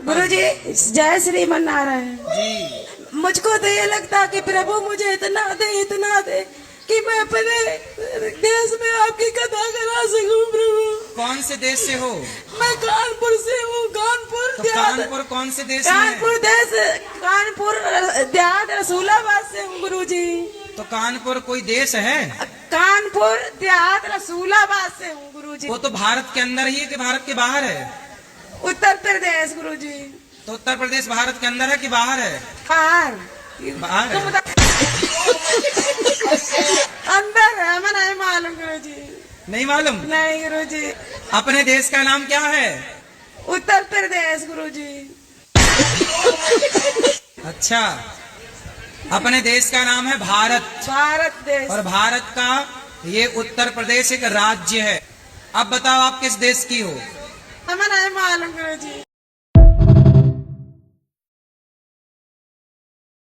गुरुजी जय श्रीमन नारायण जी। मुझको तो ये लगता कि प्रभु मुझे इतना दे कि मैं अपने देश में आपकी कथा करा सकूं। प्रभु कौन से देश से हो? मैं कानपुर से हूँ। कानपुर तो देहात। कानपुर कौन से देश में कानपुर देश कानपुर देहात रसूलाबाद से हूँ गुरुजी। तो कानपुर कोई देश है? कानपुर देहात रसूलाबाद से हूँ गुरुजी। वो तो भारत के अंदर ही है कि भारत के बाहर है? उत्तर प्रदेश गुरुजी। तो उत्तर प्रदेश भारत के अंदर है कि बाहर है? बाहर बाहर है। अंदर है, मैं नहीं मालूम गुरुजी। नहीं मालूम? नहीं गुरुजी। अपने देश का नाम क्या है? उत्तर प्रदेश गुरुजी। अच्छा, अपने देश का नाम है भारत। भारत देश। और भारत का ये उत्तर प्रदेश एक राज्य है। अब बताओ आप किस देश की हो? हमें नहीं मालूम गुरुजी।